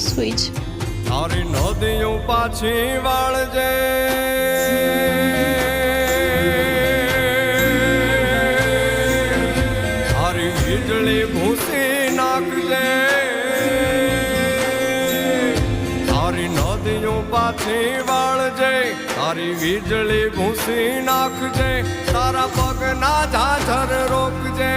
સુઈ જ. તારી નદીઓ પાછી વાળજે, તારી વીજળી ભૂસી નાખજે, તારી નદીઓ પાછી વાળજે, તારી વીજળી ભૂસી નાખજે, તારા પગના ઝાઝર રોકજે.